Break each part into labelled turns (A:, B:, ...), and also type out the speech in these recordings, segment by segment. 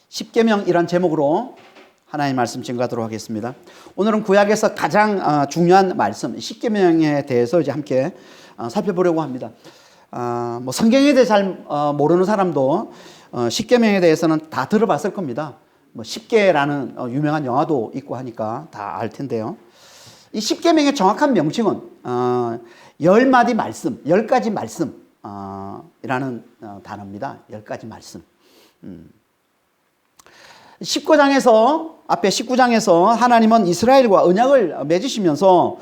A: 십계명이란 제목으로 하나님의 말씀 증거하도록 하겠습니다. 오늘은 구약에서 가장 중요한 말씀 십계명에 대해서 이제 함께 살펴보려고 합니다. 뭐 성경에 대해 잘 모르는 사람도 십계명에 대해서는 다 들어봤을 겁니다. 뭐 십계라는 유명한 영화도 있고 하니까 다 알 텐데요. 이 십계명의 정확한 명칭은 10마디 말씀, 10가지 말씀 이라는 단어입니다. 10가지 말씀. 19장에서 앞에 19장에서 하나님은 이스라엘과 언약을 맺으시면서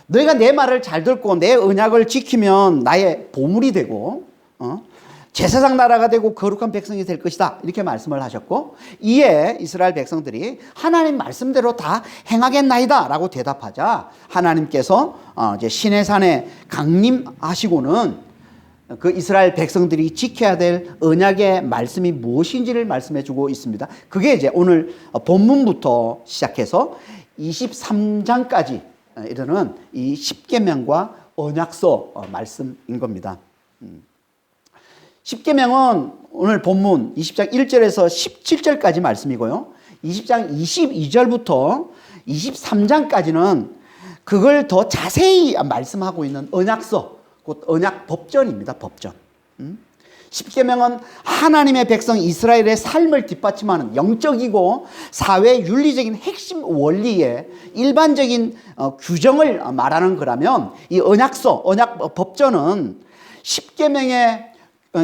A: 너희가 내 말을 잘 듣고 내 언약을 지키면 나의 보물이 되고 제사장 나라가 되고 거룩한 백성이 될 것이다 이렇게 말씀을 하셨고, 이에 이스라엘 백성들이 하나님 말씀대로 다 행하겠나이다 라고 대답하자 하나님께서 이제 시내산에 강림하시고는 그 이스라엘 백성들이 지켜야 될 언약의 말씀이 무엇인지를 말씀해 주고 있습니다. 그게 이제 오늘 본문부터 시작해서 23장까지 이르는 이 십계명과 언약서 말씀인 겁니다. 십계명은 오늘 본문 20장 1절에서 17절까지 말씀이고요. 20장 22절부터 23장까지는 그걸 더 자세히 말씀하고 있는 언약서, 곧 언약 법전입니다. 법전. 십계명은 하나님의 백성 이스라엘의 삶을 뒷받침하는 영적이고 사회 윤리적인 핵심 원리의 일반적인 규정을 말하는 거라면, 이 언약서, 언약 법전은 십계명의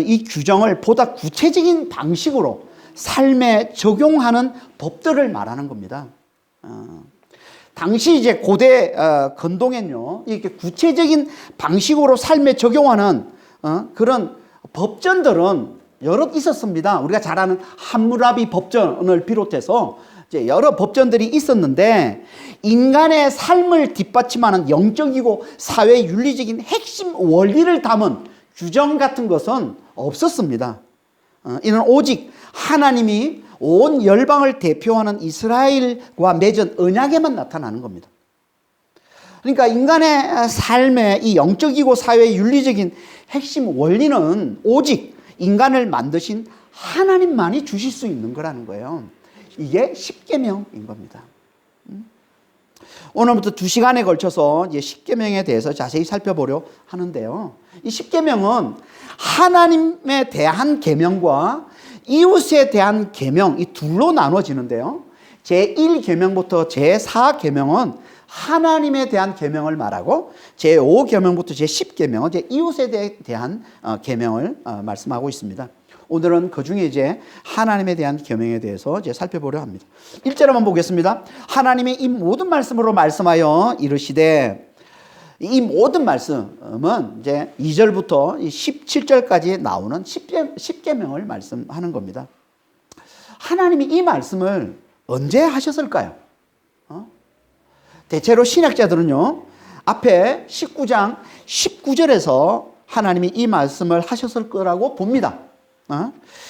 A: 이 규정을 보다 구체적인 방식으로 삶에 적용하는 법들을 말하는 겁니다. 당시 이제 고대 건동에는요, 이렇게 구체적인 방식으로 삶에 적용하는 그런 법전들은 여러 있었습니다. 우리가 잘 아는 함무라비 법전을 비롯해서 이제 여러 법전들이 있었는데, 인간의 삶을 뒷받침하는 영적이고 사회 윤리적인 핵심 원리를 담은 규정 같은 것은 없었습니다. 이는 오직 하나님이 온 열방을 대표하는 이스라엘과 맺은 언약에만 나타나는 겁니다. 그러니까 인간의 삶의 이 영적이고 사회 윤리적인 핵심 원리는 오직 인간을 만드신 하나님만이 주실 수 있는 거라는 거예요. 이게 십계명인 겁니다. 오늘부터 2시간에 걸쳐서 이제 십계명에 대해서 자세히 살펴보려 하는데요. 이 십계명은 하나님에 대한 계명과 이웃에 대한 계명, 이 둘로 나눠지는데요. 제1계명부터 제4계명은 하나님에 대한 계명을 말하고, 제5계명부터 제10계명은 이제 이웃에 대한 계명을 말씀하고 있습니다. 오늘은 그 중에 이제 하나님에 대한 계명에 대해서 이제 살펴보려 합니다. 1절 한번 보겠습니다. 하나님이 이 모든 말씀으로 말씀하여 이르시되, 이 모든 말씀은 이제 2절부터 17절까지 나오는 십계명을 말씀하는 겁니다. 하나님이 이 말씀을 언제 하셨을까요? 대체로 신학자들은요, 앞에 19장 19절에서 하나님이 이 말씀을 하셨을 거라고 봅니다.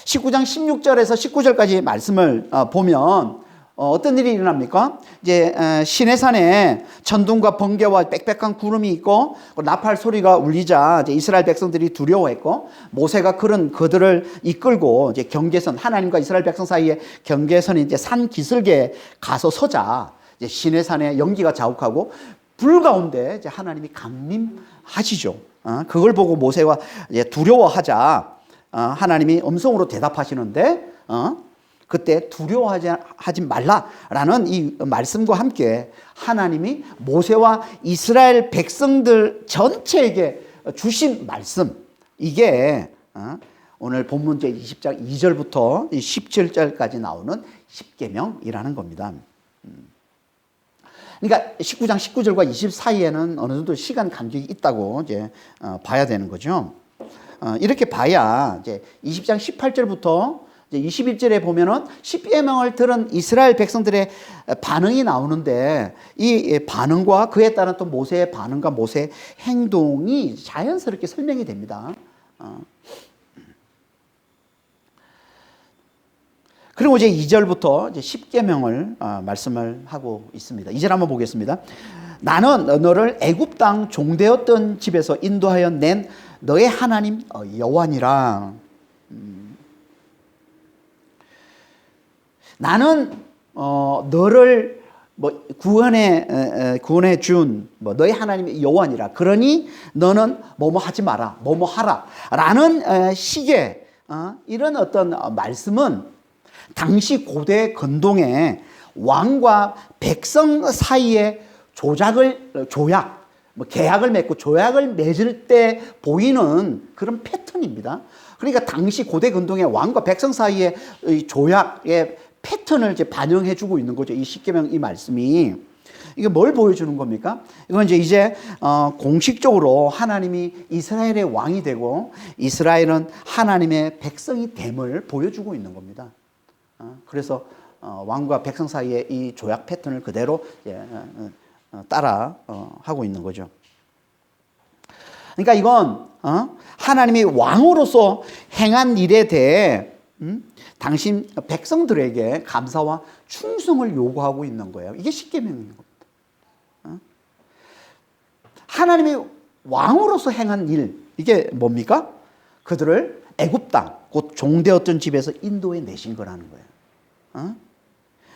A: 19장 16절에서 19절까지 말씀을 보면 어떤 일이 일어납니까? 이제 시내산에 천둥과 번개와 빽빽한 구름이 있고 나팔 소리가 울리자 이제 이스라엘 백성들이 두려워했고, 모세가 그들을 이끌고 이제 경계선, 하나님과 이스라엘 백성 사이에 경계선이 이제 산 기슭에 가서 서자 이제 시내산에 연기가 자욱하고 불 가운데 이제 하나님이 강림하시죠. 그걸 보고 모세가 이제 두려워하자 하나님이 음성으로 대답하시는데, 그때 두려워하지 말라라는 이 말씀과 함께 하나님이 모세와 이스라엘 백성들 전체에게 주신 말씀, 이게 오늘 본문 제 20장 2절부터 17절까지 나오는 십계명이라는 겁니다. 그러니까 19장 19절과 20 사이에는 어느 정도 시간 간격이 있다고 이제 봐야 되는 거죠. 이렇게 봐야 이제 20장 18절부터 이제 21절에 보면은 십계명을 들은 이스라엘 백성들의 반응이 나오는데, 이 반응과 그에 따른 또 모세의 반응과 모세의 행동이 자연스럽게 설명이 됩니다. 그리고 이제 2절부터 이제 십계명을 말씀을 하고 있습니다. 2절 한번 보겠습니다. 나는 너를 애굽 땅 종되었던 집에서 인도하여 낸 너의 하나님 여호와니라. 나는 너를 뭐 구원해 준 뭐 너희 하나님의 여호와니라. 그러니 너는 뭐뭐 하지 마라, 뭐뭐 하라라는 식의 이런 어떤 말씀은 당시 고대 근동에 왕과 백성 사이에 조약, 뭐 계약을 맺고 조약을 맺을 때 보이는 그런 패턴입니다. 그러니까 당시 고대 근동의 왕과 백성 사이의 이 조약의 패턴을 이제 반영해주고 있는 거죠. 이 십계명 이 말씀이. 이게 뭘 보여주는 겁니까? 이건 이제 공식적으로 하나님이 이스라엘의 왕이 되고 이스라엘은 하나님의 백성이 됨을 보여주고 있는 겁니다. 그래서 왕과 백성 사이의 이 조약 패턴을 그대로 따라 하고 있는 거죠. 그러니까 이건 하나님이 왕으로서 행한 일에 대해 당신 백성들에게 감사와 충성을 요구하고 있는 거예요. 이게 십계명인 겁니다. 하나님이 왕으로서 행한 일, 이게 뭡니까? 그들을 애굽 땅, 곧 종되었던 집에서 인도해 내신 거라는 거예요.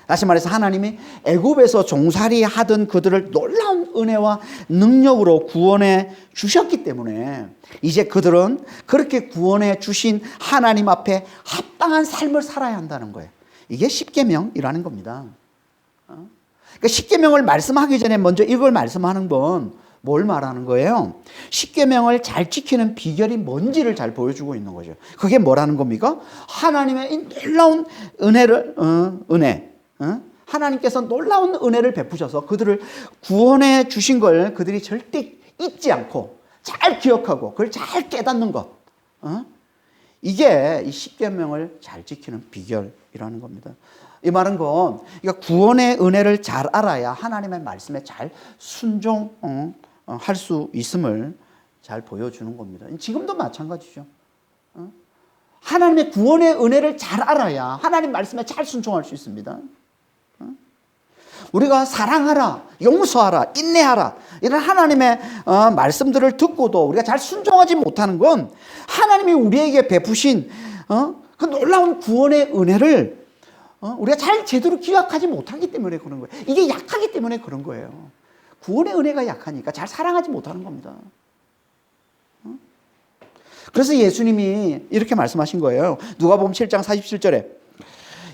A: 다시 말해서 하나님이 애굽에서 종살이 하던 그들을 놀라운 은혜와 능력으로 구원해 주셨기 때문에 이제 그들은 그렇게 구원해 주신 하나님 앞에 합당한 삶을 살아야 한다는 거예요. 이게 십계명이라는 겁니다. 그러니까 십계명을 말씀하기 전에 먼저 이걸 말씀하는 건 뭘 말하는 거예요? 십계명을 잘 지키는 비결이 뭔지를 잘 보여주고 있는 거죠. 그게 뭐라는 겁니까? 하나님의 이 놀라운 은혜. 하나님께서 놀라운 은혜를 베푸셔서 그들을 구원해 주신 걸 그들이 절대 잊지 않고 잘 기억하고 그걸 잘 깨닫는 것. 이게 이 십계명을 잘 지키는 비결이라는 겁니다. 이 말은 그러니까 구원의 은혜를 잘 알아야 하나님의 말씀에 잘 순종할 수 있음을 잘 보여주는 겁니다. 지금도 마찬가지죠. 하나님의 구원의 은혜를 잘 알아야 하나님 말씀에 잘 순종할 수 있습니다. 우리가 사랑하라, 용서하라, 인내하라 이런 하나님의 말씀들을 듣고도 우리가 잘 순종하지 못하는 건 하나님이 우리에게 베푸신 그 놀라운 구원의 은혜를 우리가 잘 제대로 기억하지 못하기 때문에 그런 거예요. 이게 약하기 때문에 그런 거예요. 구원의 은혜가 약하니까 잘 사랑하지 못하는 겁니다. 그래서 예수님이 이렇게 말씀하신 거예요. 누가복음 7장 47절에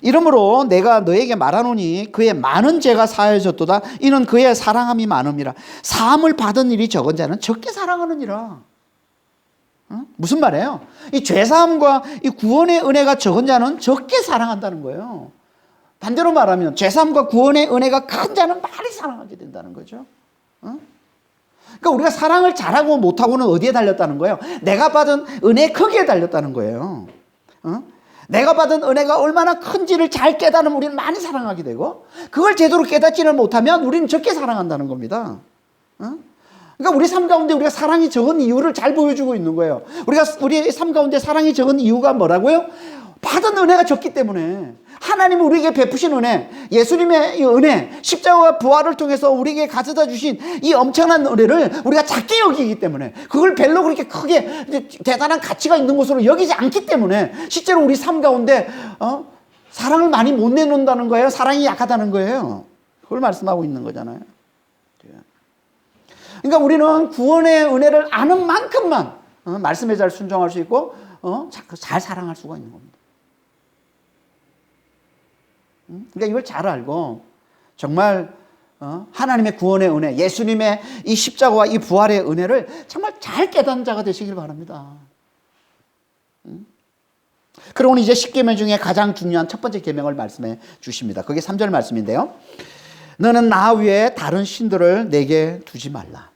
A: 이러므로 내가 너에게 말하노니 그의 많은 죄가 사하여졌도다. 이는 그의 사랑함이 많음이라. 사함을 받은 일이 적은 자는 적게 사랑하느니라. 무슨 말이에요? 이 죄사함과 이 구원의 은혜가 적은 자는 적게 사랑한다는 거예요. 반대로 말하면 죄사함과 구원의 은혜가 큰 자는 많이 사랑하게 된다는 거죠. 그러니까 우리가 사랑을 잘하고 못하고는 어디에 달렸다는 거예요? 내가 받은 은혜의 크기에 달렸다는 거예요. 내가 받은 은혜가 얼마나 큰지를 잘 깨달으면 우리는 많이 사랑하게 되고 그걸 제대로 깨닫지를 못하면 우리는 적게 사랑한다는 겁니다. 그러니까 우리 삶 가운데 우리가 사랑이 적은 이유를 잘 보여주고 있는 거예요. 우리 삶 가운데 사랑이 적은 이유가 뭐라고요? 받은 은혜가 적기 때문에 하나님이 우리에게 베푸신 은혜, 예수님의 이 은혜, 십자가와 부활을 통해서 우리에게 가져다 주신 이 엄청난 은혜를 우리가 작게 여기기 때문에 그걸 별로 그렇게 크게 대단한 가치가 있는 것으로 여기지 않기 때문에 실제로 우리 삶 가운데 사랑을 많이 못 내놓는다는 거예요. 사랑이 약하다는 거예요. 그걸 말씀하고 있는 거잖아요. 그러니까 우리는 구원의 은혜를 아는 만큼만 말씀에 잘 순종할 수 있고 잘 사랑할 수가 있는 겁니다. 그러니까 이걸 잘 알고 정말 하나님의 구원의 은혜, 예수님의 이 십자가와 이 부활의 은혜를 정말 잘 깨닫는 자가 되시길 바랍니다. 그러고 이제 십계명 중에 가장 중요한 첫 번째 계명을 말씀해 주십니다. 그게 3절 말씀인데요. 너는 나 외에 다른 신들을 내게 두지 말라.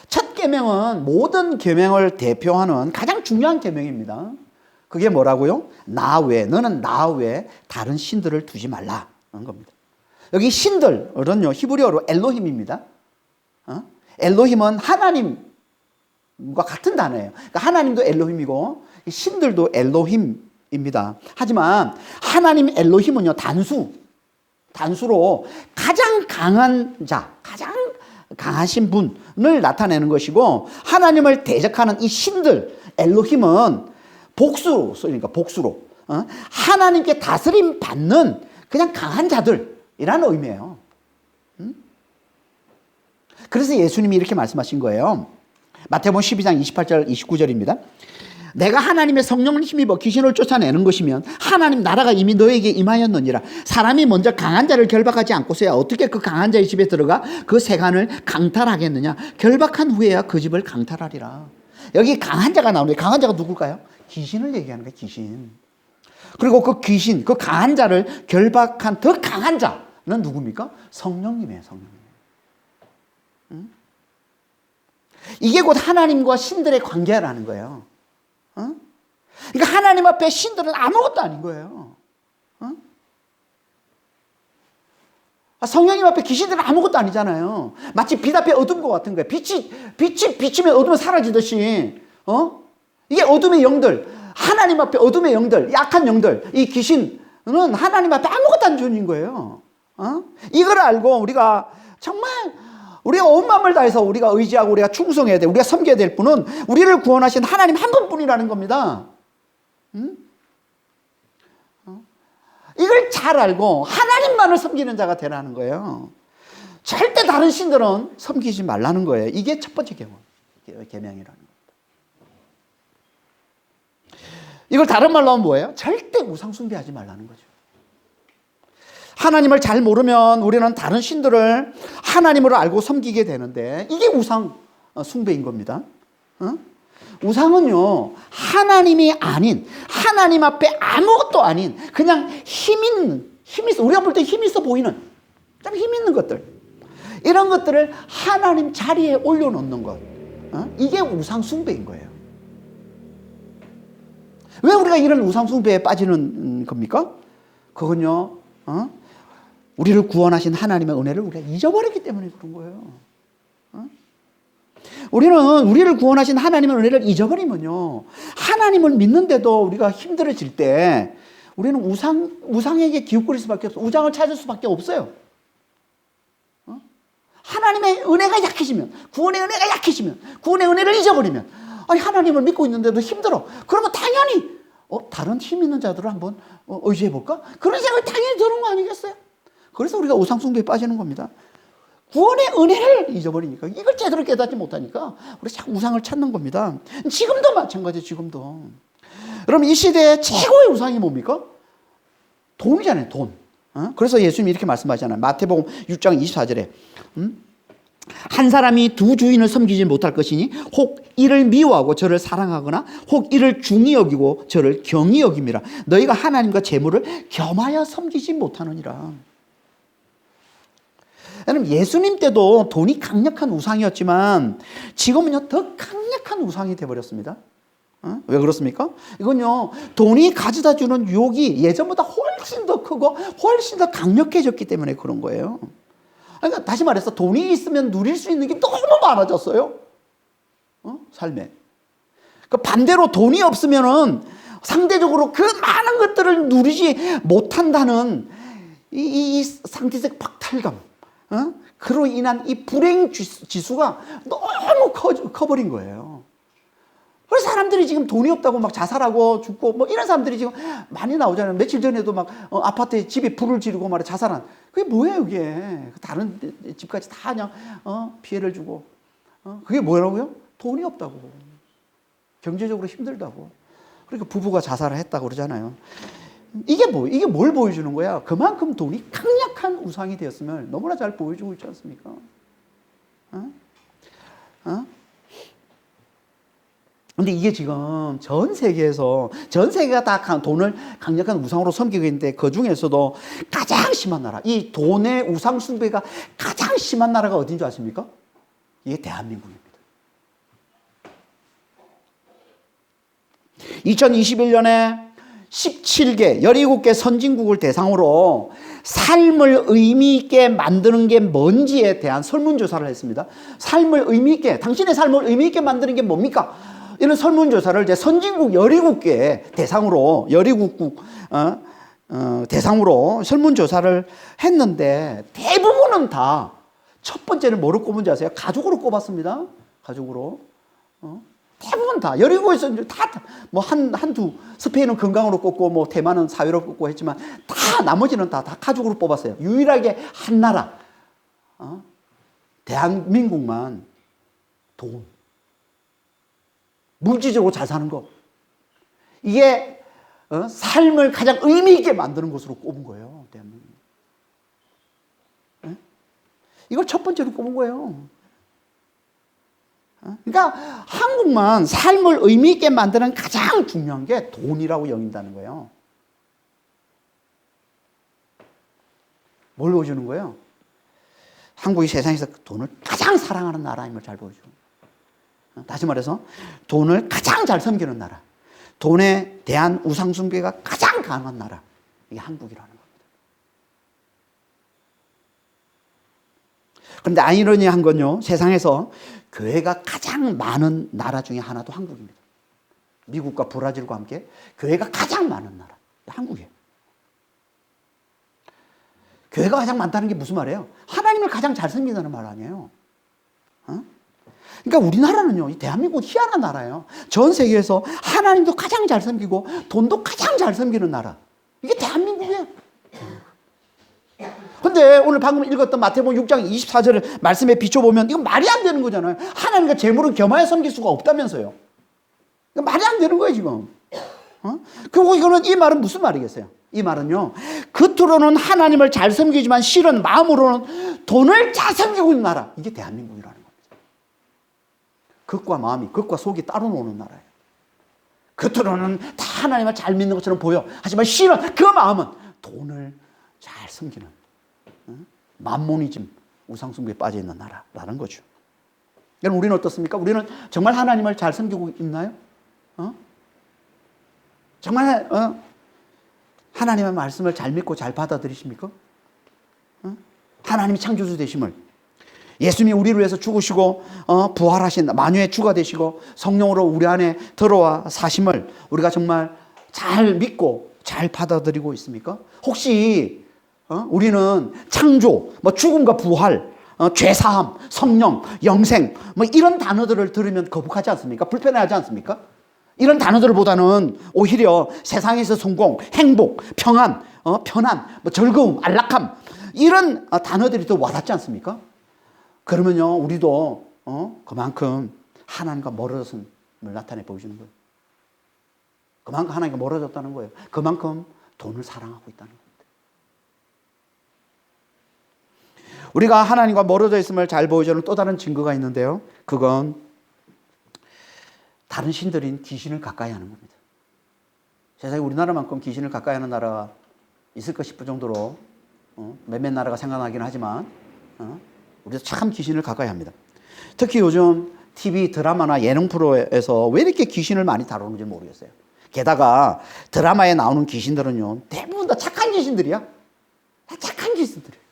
A: 첫 계명은 모든 계명을 대표하는 가장 중요한 계명입니다. 그게 뭐라고요? 나 외에, 너는 나 외에 다른 신들을 두지 말라는 겁니다. 여기 신들은요 히브리어로 엘로힘입니다. 엘로힘은 하나님과 같은 단어예요. 그러니까 하나님도 엘로힘이고 신들도 엘로힘입니다. 하지만 하나님 엘로힘은요 단수로 가장 강한 자, 가장 강하신 분을 나타내는 것이고 하나님을 대적하는 이 신들 엘로힘은 복수로 쓰니까 복수로 하나님께 다스림 받는 그냥 강한 자들이라는 의미예요. 그래서 예수님이 이렇게 말씀하신 거예요. 마태복음 12장 28절 29절입니다. 내가 하나님의 성령을 힘입어 귀신을 쫓아내는 것이면 하나님 나라가 이미 너에게 임하였느니라. 사람이 먼저 강한 자를 결박하지 않고서야 어떻게 그 강한 자의 집에 들어가 그 세간을 강탈하겠느냐. 결박한 후에야 그 집을 강탈하리라. 여기 강한 자가 나오는데 강한 자가 누굴까요? 귀신을 얘기하는 거예요. 귀신. 그리고 그 귀신, 그 강한 자를 결박한 더 강한 자는 누굽니까? 성령님이에요. 성령님. 이게 곧 하나님과 신들의 관계라는 거예요. 그러니까 하나님 앞에 신들은 아무것도 아닌 거예요. 성령님 앞에 귀신들은 아무것도 아니잖아요. 마치 빛 앞에 어둠과 같은 거예요. 빛이 비치면 어둠은 사라지듯이, 이게 어둠의 영들, 하나님 앞에 어둠의 영들, 약한 영들, 이 귀신은 하나님 앞에 아무것도 안 주는 거예요. 이걸 알고 우리가 정말 우리가 온 마음을 다해서 우리가 의지하고 우리가 충성해야 돼. 우리가 섬겨야 될 분은 우리를 구원하신 하나님 한 분뿐이라는 겁니다. 이걸 잘 알고 하나님만을 섬기는 자가 되라는 거예요. 절대 다른 신들은 섬기지 말라는 거예요. 이게 첫 번째 계명이라는 거예요. 이걸 다른 말로 하면 뭐예요? 절대 우상 숭배하지 말라는 거죠. 하나님을 잘 모르면 우리는 다른 신들을 하나님으로 알고 섬기게 되는데 이게 우상 숭배인 겁니다. 우상은요, 하나님이 아닌, 하나님 앞에 아무것도 아닌 그냥 우리가 볼 때 힘 있어 보이는, 좀 힘 있는 것들, 이런 것들을 하나님 자리에 올려놓는 것, 이게 우상 숭배인 거예요. 왜 우리가 이런 우상 숭배에 빠지는 겁니까? 그건요, 우리를 구원하신 하나님의 은혜를 우리가 잊어버렸기 때문에 그런 거예요. 우리는 우리를 구원하신 하나님의 은혜를 잊어버리면요, 하나님을 믿는데도 우리가 힘들어질 때 우리는 우상에게 기웃거릴 수밖에 없어요. 우상을 찾을 수밖에 없어요. 하나님의 은혜가 약해지면, 구원의 은혜가 약해지면, 구원의 은혜를 잊어버리면, 아니 하나님을 믿고 있는데도 힘들어. 그러면 당연히 다른 힘 있는 자들을 한번 의지해볼까? 그런 생각이 당연히 드는 거 아니겠어요? 그래서 우리가 우상 숭배에 빠지는 겁니다. 구원의 은혜를 잊어버리니까, 이걸 제대로 깨닫지 못하니까 우리 자꾸 우상을 찾는 겁니다. 지금도 마찬가지예요. 지금도. 여러분, 이 시대의 최고의 우상이 뭡니까? 돈이잖아요. 돈. 그래서 예수님이 이렇게 말씀하잖아요. 마태복음 6장 24절에 한 사람이 두 주인을 섬기지 못할 것이니 혹 이를 미워하고 저를 사랑하거나 혹 이를 중히 여기고 저를 경히 여김이라. 너희가 하나님과 재물을 겸하여 섬기지 못하느니라. 여러분, 예수님 때도 돈이 강력한 우상이었지만 지금은요, 더 강력한 우상이 되어버렸습니다. 왜 그렇습니까? 이건요, 돈이 가져다 주는 유혹이 예전보다 훨씬 더 크고 훨씬 더 강력해졌기 때문에 그런 거예요. 그러니까 다시 말해서 돈이 있으면 누릴 수 있는 게 너무 많아졌어요. 삶에. 그 반대로 돈이 없으면은 상대적으로 그 많은 것들을 누리지 못한다는 이 상대적 박탈감, 그로 인한 이 불행 지수가 너무 커버린 거예요. 그래서 사람들이 지금 돈이 없다고 막 자살하고 죽고 뭐 이런 사람들이 지금 많이 나오잖아요. 며칠 전에도 막 아파트에 집에 불을 지르고 말해 자살한. 그게 뭐예요, 그게? 다른 집까지 다 그냥 피해를 주고. 그게 뭐라고요? 돈이 없다고. 경제적으로 힘들다고. 그러니까 부부가 자살을 했다고 그러잖아요. 이게 뭘 보여주는 거야? 그만큼 돈이 강력한 우상이 되었으면 너무나 잘 보여주고 있지 않습니까? 근데 이게 지금 전 세계가 다 돈을 강력한 우상으로 섬기고 있는데 그 중에서도 가장 심한 나라, 이 돈의 우상 숭배가 가장 심한 나라가 어딘 줄 아십니까? 이게 대한민국입니다. 2021년에 17개, 17개 선진국을 대상으로 삶을 의미 있게 만드는 게 뭔지에 대한 설문조사를 했습니다. 삶을 의미 있게, 당신의 삶을 의미 있게 만드는 게 뭡니까? 이런 설문조사를 이제 선진국 17개 대상으로, 17국, 대상으로 설문조사를 했는데 대부분은 다 첫 번째는 뭐로 꼽은지 아세요? 가족으로 꼽았습니다. 가족으로. 대부분 다 여리고에서 다뭐 한두 스페인은 건강으로 꼽고 뭐 대만은 사회로 꼽고 했지만 다 나머지는 다 가족으로 뽑았어요. 유일하게 한 나라 대한민국만 돈, 물질적으로 잘 사는 것, 이게 삶을 가장 의미 있게 만드는 것으로 꼽은 거예요. 대한민국. 이걸 첫 번째로 꼽은 거예요. 그러니까 한국만 삶을 의미 있게 만드는 가장 중요한 게 돈이라고 여긴다는 거예요. 뭘 보여주는 거예요? 한국이 세상에서 돈을 가장 사랑하는 나라임을 잘 보여주고, 다시 말해서 돈을 가장 잘 섬기는 나라, 돈에 대한 우상숭배가 가장 강한 나라, 이게 한국이라는 겁니다. 그런데 아이러니한 건요, 세상에서 교회가 가장 많은 나라 중에 하나도 한국입니다. 미국과 브라질과 함께 교회가 가장 많은 나라, 한국이에요. 교회가 가장 많다는 게 무슨 말이에요? 하나님을 가장 잘 섬긴다는 말 아니에요. 그러니까 우리나라는요, 이 대한민국은 희한한 나라예요. 전 세계에서 하나님도 가장 잘 섬기고 돈도 가장 잘 섬기는 나라, 이게 대한민국이에요. 근데 오늘 방금 읽었던 마태복음 6장 24절 말씀에 비춰보면 이건 말이 안 되는 거잖아요. 하나님과 재물은 겸하여 섬길 수가 없다면서요. 이거 말이 안 되는 거예요, 지금. 그리고 이거는, 이 말은 무슨 말이겠어요? 이 말은요, 겉으로는 하나님을 잘 섬기지만 실은 마음으로는 돈을 잘 섬기고 있는 나라, 이게 대한민국이라는 겁니다. 겉과 마음이, 겉과 속이 따로 노는 나라예요. 겉으로는 다 하나님을 잘 믿는 것처럼 보여. 하지만 실은 그 마음은 돈을 잘 섬기는, 맘모니즘, 우상숭배에 빠져 있는 나라라는 거죠. 여러분, 우리는 어떻습니까? 우리는 정말 하나님을 잘 섬기고 있나요? 정말 하나님의 말씀을 잘 믿고 잘 받아들이십니까? 하나님이 창조주 되심을, 예수님이 우리를 위해서 죽으시고 부활하신 만유의 주가 되시고 성령으로 우리 안에 들어와 사심을 우리가 정말 잘 믿고 잘 받아들이고 있습니까? 혹시 우리는 창조, 뭐 죽음과 부활, 죄사함, 성령, 영생, 뭐 이런 단어들을 들으면 거북하지 않습니까? 불편해하지 않습니까? 이런 단어들보다는 오히려 세상에서 성공, 행복, 평안, 편안, 뭐 즐거움, 안락함, 이런 단어들이 더 와닿지 않습니까? 그러면요, 우리도 그만큼 하나님과 멀어졌음을 나타내 보여주는 거예요. 그만큼 하나님과 멀어졌다는 거예요. 그만큼 돈을 사랑하고 있다는 겁니다. 우리가 하나님과 멀어져 있음을 잘 보여주는 또 다른 증거가 있는데요, 그건 다른 신들인 귀신을 가까이 하는 겁니다. 세상에 우리나라만큼 귀신을 가까이 하는 나라가 있을까 싶을 정도로 몇몇 나라가 생각나긴 하지만 우리도 참 귀신을 가까이 합니다. 특히 요즘 TV 드라마나 예능 프로에서 왜 이렇게 귀신을 많이 다루는지 모르겠어요. 게다가 드라마에 나오는 귀신들은요, 대부분 다 착한 귀신들이야. 다 착한 귀신들이에요.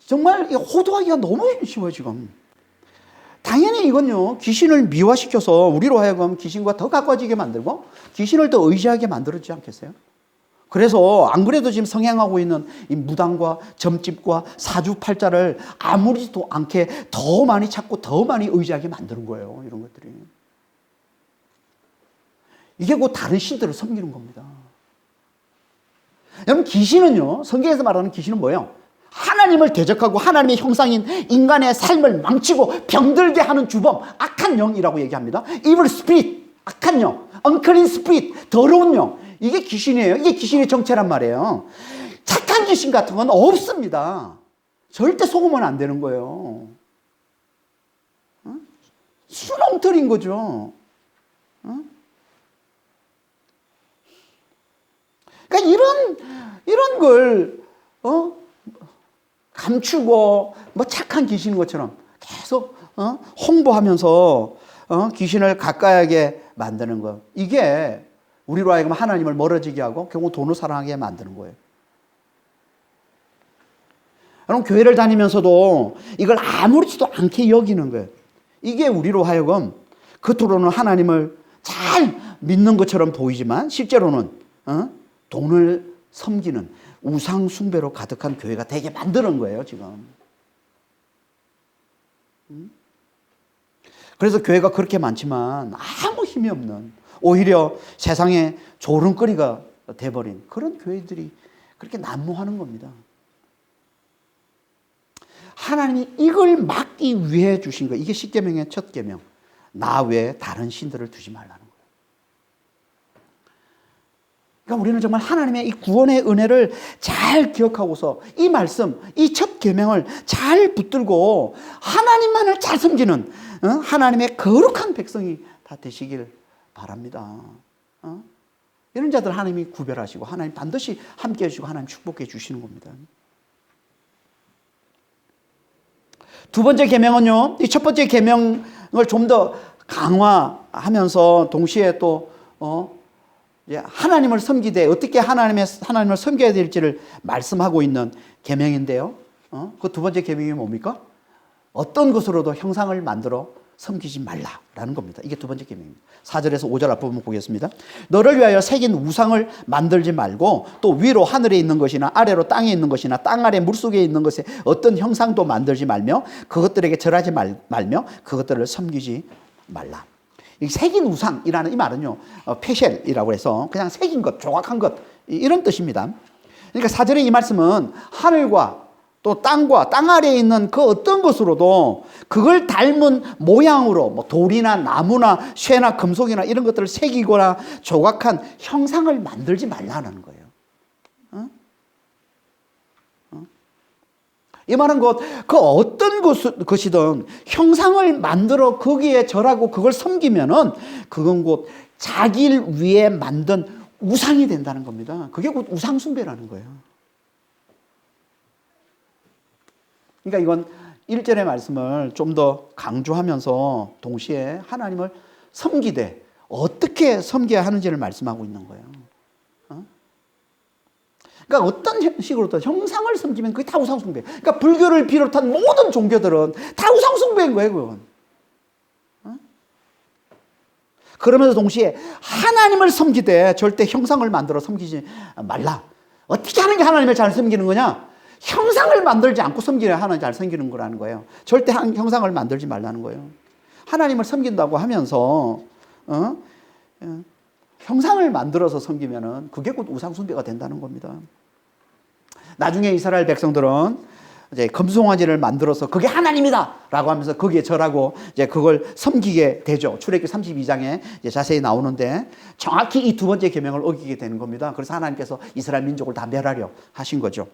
A: 정말 호도하기가 너무 쉬워요, 지금. 당연히 이건요, 귀신을 미화시켜서 우리로 하여금 귀신과 더 가까워지게 만들고 귀신을 더 의지하게 만들었지 않겠어요? 그래서 안 그래도 지금 성행하고 있는 이 무당과 점집과 사주팔자를 아무렇지도 않게 더 많이 찾고 더 많이 의지하게 만드는 거예요, 이런 것들이. 이게 곧 다른 신들을 섬기는 겁니다. 여러분, 귀신은요, 성경에서 말하는 귀신은 뭐예요? 하나님을 대적하고 하나님의 형상인 인간의 삶을 망치고 병들게 하는 주범, 악한 영이라고 얘기합니다. evil spirit, 악한 영, unclean spirit, 더러운 영, 이게 귀신이에요. 이게 귀신의 정체란 말이에요. 착한 귀신 같은 건 없습니다. 절대 속으면 안 되는 거예요. 수렁틀인 거죠. 그러니까 이런 걸 감추고 뭐 착한 귀신인 것처럼 계속 홍보하면서 귀신을 가까이하게 만드는 것, 이게 우리로 하여금 하나님을 멀어지게 하고 결국 돈을 사랑하게 만드는 거예요. 여러분, 교회를 다니면서도 이걸 아무렇지도 않게 여기는 거예요. 이게 우리로 하여금 겉으로는 하나님을 잘 믿는 것처럼 보이지만 실제로는 돈을 섬기는 우상 숭배로 가득한 교회가 되게 만드는 거예요, 지금. 그래서 교회가 그렇게 많지만 아무 힘이 없는, 오히려 세상에 조롱거리가 돼버린 그런 교회들이 그렇게 난무하는 겁니다. 하나님이 이걸 막기 위해 주신 거예요. 이게 십계명의 첫 계명. 나 외에 다른 신들을 두지 말라는 거예요. 그러니까 우리는 정말 하나님의 이 구원의 은혜를 잘 기억하고서 이 말씀, 이 첫 계명을 잘 붙들고 하나님만을 잘 섬기는 하나님의 거룩한 백성이 다 되시길 바랍니다. 이런 자들 하나님이 구별하시고 하나님 반드시 함께 해주시고 하나님 축복해 주시는 겁니다. 두 번째 계명은요, 이 첫 번째 계명을 좀 더 강화하면서 동시에 또 하나님을 섬기되 어떻게 하나님을 섬겨야 될지를 말씀하고 있는 계명인데요. 그 두 번째 계명이 뭡니까? 어떤 것으로도 형상을 만들어 섬기지 말라라는 겁니다. 이게 두 번째 계명입니다. 4절에서 5절 앞부분 보겠습니다. 너를 위하여 새긴 우상을 만들지 말고 또 위로 하늘에 있는 것이나 아래로 땅에 있는 것이나 땅 아래 물속에 있는 것에 어떤 형상도 만들지 말며 그것들에게 절하지 말며 그것들을 섬기지 말라. 이 새긴 우상이라는 이 말은요, 페셸이라고 해서 그냥 새긴 것, 조각한 것, 이런 뜻입니다. 그러니까 4절의 이 말씀은 하늘과 또 땅과 땅 아래에 있는 그 어떤 것으로도 그걸 닮은 모양으로 뭐 돌이나 나무나 쇠나 금속이나 이런 것들을 새기거나 조각한 형상을 만들지 말라는 거예요. 이 말은 그 어떤 것이든 형상을 만들어 거기에 절하고 그걸 섬기면은 그건 곧 자기를 위해 만든 우상이 된다는 겁니다. 그게 곧 우상숭배라는 거예요. 그러니까 이건 1절의 말씀을 좀 더 강조하면서 동시에 하나님을 섬기되 어떻게 섬겨야 하는지를 말씀하고 있는 거예요. 그러니까 어떤 식으로든 형상을 섬기면 그게 다 우상숭배. 그러니까 불교를 비롯한 모든 종교들은 다 우상숭배인 거예요, 그건. 그러면서 동시에 하나님을 섬기되 절대 형상을 만들어 섬기지 말라. 어떻게 하는 게 하나님을 잘 섬기는 거냐? 형상을 만들지 않고 섬기려 하나님 잘 섬기는 거라는 거예요. 절대 형상을 만들지 말라는 거예요. 하나님을 섬긴다고 하면서 형상을 만들어서 섬기면은 그게 곧 우상숭배가 된다는 겁니다. 나중에 이스라엘 백성들은 이제 금송아지를 만들어서 그게 하나님이다라고 하면서 거기에 절하고 이제 그걸 섬기게 되죠. 출애굽기 32장에 이제 자세히 나오는데 정확히 이 두 번째 계명을 어기게 되는 겁니다. 그래서 하나님께서 이스라엘 민족을 다 멸하려 하신 거죠.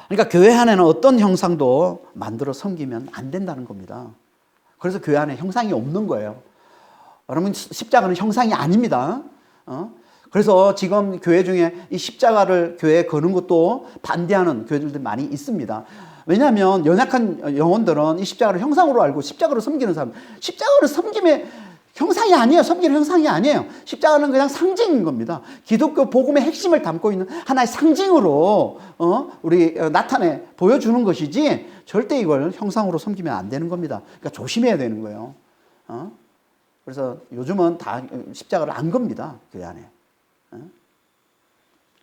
A: 그러니까 교회 안에는 어떤 형상도 만들어 섬기면 안 된다는 겁니다. 그래서 교회 안에 형상이 없는 거예요. 여러분, 십자가는 형상이 아닙니다. 그래서 지금 교회 중에 이 십자가를 교회에 거는 것도 반대하는 교회들도 많이 있습니다. 왜냐하면 연약한 영혼들은 이 십자가를 형상으로 알고 십자가를 섬기는 사람, 십자가를 섬김의 형상이 아니에요. 섬기는 형상이 아니에요. 십자가는 그냥 상징인 겁니다. 기독교 복음의 핵심을 담고 있는 하나의 상징으로 우리 나타내 보여주는 것이지 절대 이걸 형상으로 섬기면 안 되는 겁니다. 그러니까 조심해야 되는 거예요. 그래서 요즘은 다 십자가를 안 겁니다. 교회 안에.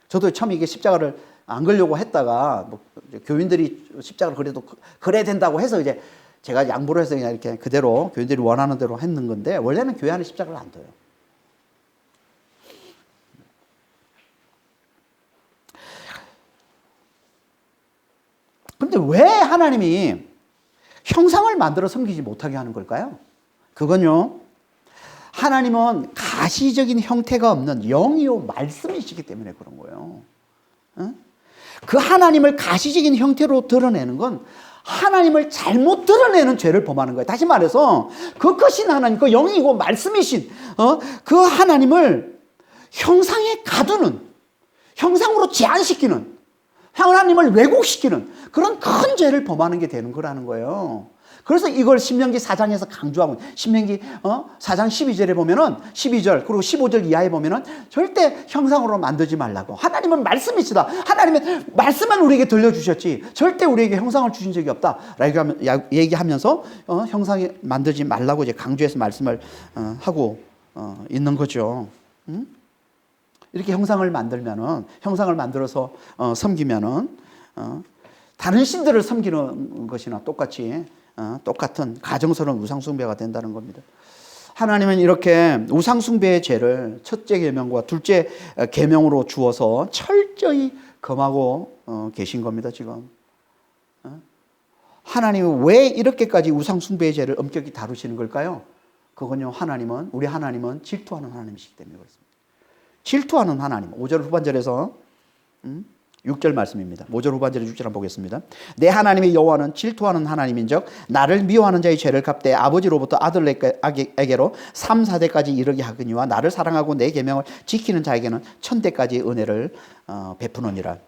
A: 저도 처음에 이게 십자가를 안 걸려고 했다가 뭐 교인들이 십자가를 그래도 그래야 된다고 해서 이제 제가 양보를 해서 그냥 이렇게 그대로 교인들이 원하는 대로 했는 건데 원래는 교회 안에 십자가를 안 둬요. 그런데 왜 하나님이 형상을 만들어 섬기지 못하게 하는 걸까요? 그건요, 하나님은 가시적인 형태가 없는 영이요 말씀이시기 때문에 그런 거예요. 그 하나님을 가시적인 형태로 드러내는 건 하나님을 잘못 드러내는 죄를 범하는 거예요. 다시 말해서 그 크신 하나님, 그 영이고 말씀이신 그 하나님을 형상에 가두는, 형상으로 제한시키는, 하나님을 왜곡시키는 그런 큰 죄를 범하는 게 되는 거라는 거예요. 그래서 이걸 신명기 4장에서 강조하고, 신명기 4장 12절에 보면은 12절 그리고 15절 이하에 보면은 절대 형상으로 만들지 말라고. 하나님은 말씀이시다. 하나님의 말씀만 우리에게 들려주셨지 절대 우리에게 형상을 주신 적이 없다 라고 얘기하면서 형상이 만들지 말라고 이제 강조해서 말씀을 하고 있는 거죠. 이렇게 형상을 만들면은, 형상을 만들어서 섬기면은 다른 신들을 섬기는 것이나 똑같이 똑같은 가정스러운 우상숭배가 된다는 겁니다. 하나님은 이렇게 우상숭배의 죄를 첫째 계명과 둘째 계명으로 주어서 철저히 금하고 계신 겁니다. 지금 하나님은 왜 이렇게까지 우상숭배의 죄를 엄격히 다루시는 걸까요? 그건요, 우리 하나님은 질투하는 하나님이시기 때문에 그렇습니다. 질투하는 하나님. 5절 후반절에서 6절 말씀입니다. 5절 후반절에 6절 한번 보겠습니다. 내 하나님의 여호와는 질투하는 하나님인즉 나를 미워하는 자의 죄를 갚되 아버지로부터 아들에게로 3, 4대까지 이르게 하거니와 나를 사랑하고 내 계명을 지키는 자에게는 1000대까지 은혜를 베푸느니라.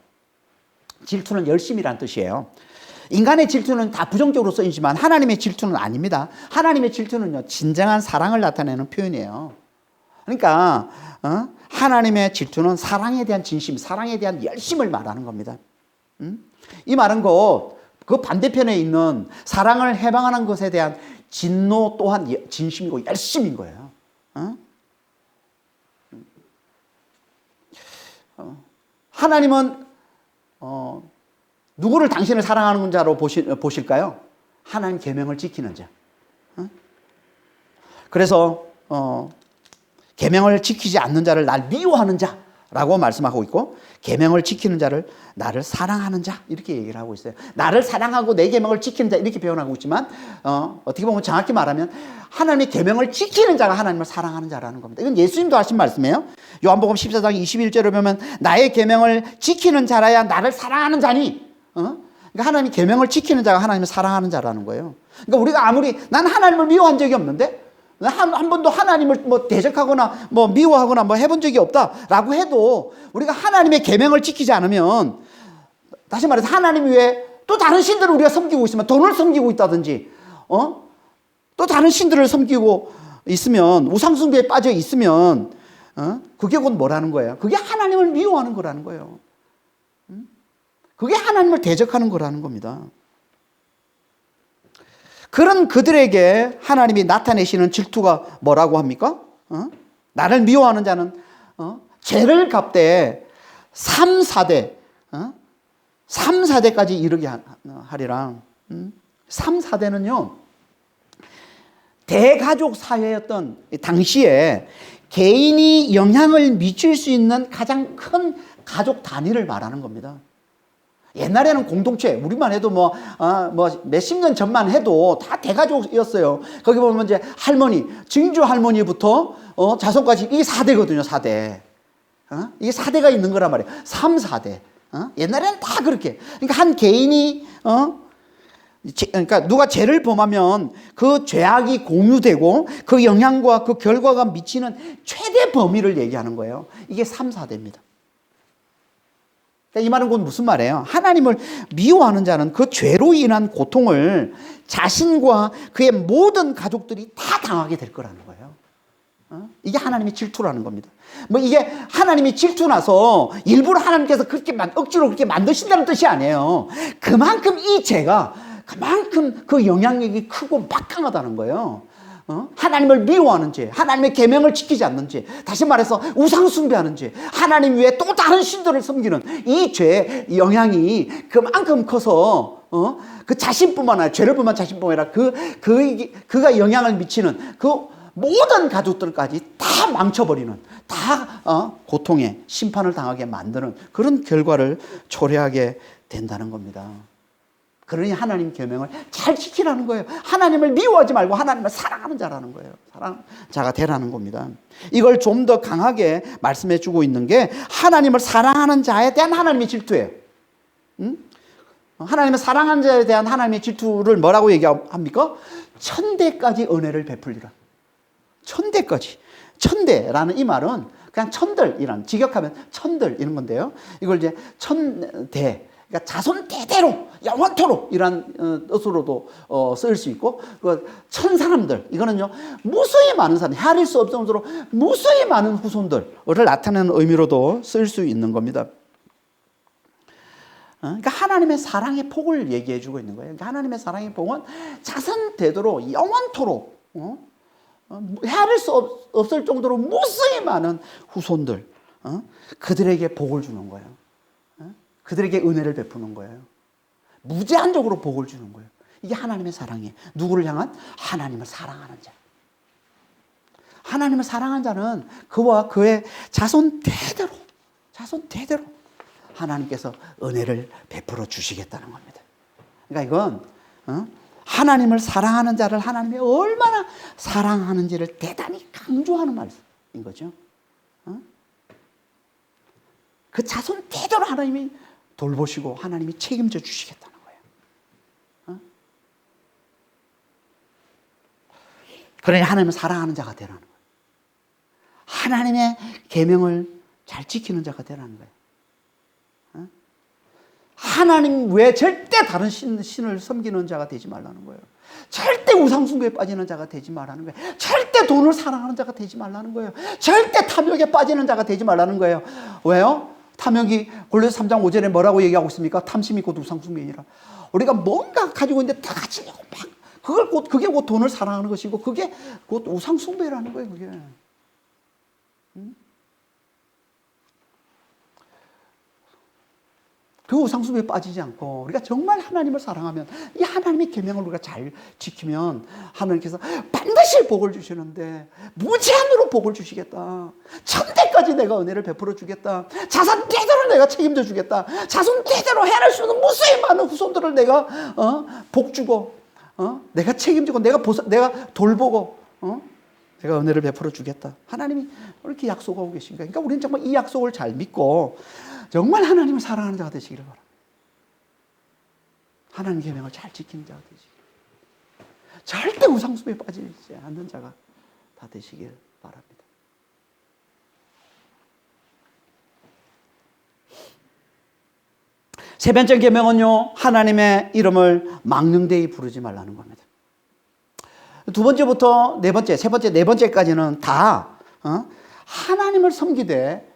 A: 질투는 열심이란 뜻이에요. 인간의 질투는 다 부정적으로 쓰이지만 하나님의 질투는 아닙니다. 하나님의 질투는요, 진정한 사랑을 나타내는 표현이에요. 그러니까 하나님의 질투는 사랑에 대한 진심, 사랑에 대한 열심을 말하는 겁니다. 이 말은 그 반대편에 있는 사랑을 해방하는 것에 대한 진노 또한 진심이고 열심인 거예요. 하나님은 누구를 당신을 사랑하는 자로 보실까요? 하나님 계명을 지키는 자. 그래서 계명을 지키지 않는 자를 날 미워하는 자라고 말씀하고 있고, 계명을 지키는 자를 나를 사랑하는 자 이렇게 얘기를 하고 있어요. 나를 사랑하고 내 계명을 지키는 자 이렇게 표현하고 있지만 어떻게 보면 정확히 말하면 하나님의 계명을 지키는 자가 하나님을 사랑하는 자라는 겁니다. 이건 예수님도 하신 말씀이에요. 요한복음 14장 21절에 보면 나의 계명을 지키는 자라야 나를 사랑하는 자니. 그러니까 하나님의 계명을 지키는 자가 하나님을 사랑하는 자라는 거예요. 그러니까 우리가 아무리 난 하나님을 미워한 적이 없는데, 한 번도 하나님을 대적하거나 미워하거나 해본 적이 없다라고 해도 우리가 하나님의 계명을 지키지 않으면, 다시 말해서 하나님 외에 또 다른 신들을 우리가 섬기고 있으면, 돈을 섬기고 있다든지 또 다른 신들을 섬기고 있으면, 우상숭배에 빠져 있으면 그게 곧 뭐라는 거예요? 그게 하나님을 미워하는 거라는 거예요. 그게 하나님을 대적하는 거라는 겁니다. 그런 그들에게 하나님이 나타내시는 질투가 뭐라고 합니까? 나를 미워하는 자는 죄를 갚되 3, 4대 3, 4대까지 이르게 하리라. 3, 4대는요 대가족 사회였던 당시에 개인이 영향을 미칠 수 있는 가장 큰 가족 단위를 말하는 겁니다. 옛날에는 공동체, 우리만 해도 몇십 년 전만 해도 다 대가족이었어요. 거기 보면 이제 할머니, 증조 할머니부터 자손까지 이게 4대거든요, 4대. 이게 4대가 있는 거란 말이에요. 3, 4대. 옛날에는 다 그렇게. 그러니까 한 개인이, 그러니까 누가 죄를 범하면 그 죄악이 공유되고 그 영향과 그 결과가 미치는 최대 범위를 얘기하는 거예요. 이게 3, 4대입니다. 이 말은 곧 무슨 말이에요? 하나님을 미워하는 자는 그 죄로 인한 고통을 자신과 그의 모든 가족들이 다 당하게 될 거라는 거예요. 이게 하나님의 질투라는 겁니다. 이게 하나님이 질투나서 일부러 하나님께서 그렇게 억지로 그렇게 만드신다는 뜻이 아니에요. 그만큼 이 죄가 그만큼 그 영향력이 크고 막강하다는 거예요. 하나님을 미워하는 죄, 하나님의 계명을 지키지 않는 죄, 다시 말해서 우상 숭배하는 죄, 하나님 외에 또 다른 신들을 섬기는 이 죄의 영향이 그만큼 커서 그 자신뿐만 아니라, 죄를 범한 자신뿐만 아니라 그가 영향을 미치는 그 모든 가족들까지 다 망쳐버리는, 다 고통에 심판을 당하게 만드는 그런 결과를 초래하게 된다는 겁니다. 그러니 하나님 계명을 잘 지키라는 거예요. 하나님을 미워하지 말고 하나님을 사랑하는 자라는 거예요. 사랑자가 되라는 겁니다. 이걸 좀 더 강하게 말씀해 주고 있는 게 하나님을 사랑하는 자에 대한 하나님의 질투예요. 하나님을 사랑하는 자에 대한 하나님의 질투를 뭐라고 얘기합니까? 1000대까지 은혜를 베풀리라. 1000대까지. 1000대라는 이 말은 그냥 천들이란, 직역하면 천들 이런 건데요. 이걸 이제 1000대, 그러니까 자손 대대로 영원토록 이란 뜻으로도 쓰일 수 있고, 천 사람들, 이거는요 무수히 많은 사람, 헤아릴 수 없을 정도로 무수히 많은 후손들을 나타내는 의미로도 쓸 수 있는 겁니다. 그러니까 하나님의 사랑의 폭을 얘기해 주고 있는 거예요. 그러니까 하나님의 사랑의 폭은 자손 대대로 영원토록 헤아릴 수 없을 정도로 무수히 많은 후손들, 그들에게 복을 주는 거예요. 그들에게 은혜를 베푸는 거예요. 무제한적으로 복을 주는 거예요. 이게 하나님의 사랑이에요. 누구를 향한? 하나님을 사랑하는 자. 하나님을 사랑하는 자는 그와 그의 자손 대대로 하나님께서 은혜를 베풀어 주시겠다는 겁니다. 그러니까 이건 하나님을 사랑하는 자를 하나님이 얼마나 사랑하는지를 대단히 강조하는 말씀인 거죠. 그 자손 대대로 하나님이 돌보시고 하나님이 책임져 주시겠다는 거예요. 그러니 하나님을 사랑하는 자가 되라는 거예요. 하나님의 계명을 잘 지키는 자가 되라는 거예요. 하나님 외에 절대 다른 신을 섬기는 자가 되지 말라는 거예요. 절대 우상숭배에 빠지는 자가 되지 말라는 거예요. 절대 돈을 사랑하는 자가 되지 말라는 거예요. 절대 탐욕에 빠지는 자가 되지 말라는 거예요. 왜요? 탐욕이 골로새 3장 5절에 뭐라고 얘기하고 있습니까? 탐심이 곧 우상숭배이니라. 우리가 뭔가 가지고 있는데 다 가지려고 막 그게 곧 돈을 사랑하는 것이고 그게 곧 우상숭배라는 거예요. 그게. 그 우상숭배에 빠지지 않고 우리가 정말 하나님을 사랑하면 이 하나님의 계명을 우리가 잘 지키면 하나님께서 반드시 복을 주시는데 무제한으로 복을 주시겠다. 천대까지 내가 은혜를 베풀어 주겠다. 자손 대대로 내가 책임져 주겠다. 자손 대대로 해낼 수 있는 무수히 많은 후손들을 내가 복 주고 내가 책임지고 내가 돌보고 내가 은혜를 베풀어 주겠다. 하나님이 이렇게 약속하고 계신 거예요. 그러니까 우리는 정말 이 약속을 잘 믿고 정말 하나님을 사랑하는 자가 되시기를 바랍니다. 하나님 계명을 잘 지키는 자가 되시길. 절대 우상숭배에 빠지지 않는 자가 다 되시길 바랍니다. 세 번째 계명은요, 하나님의 이름을 망령되이 부르지 말라는 겁니다. 두 번째부터 네 번째, 세 번째, 네 번째까지는 다 하나님을 섬기되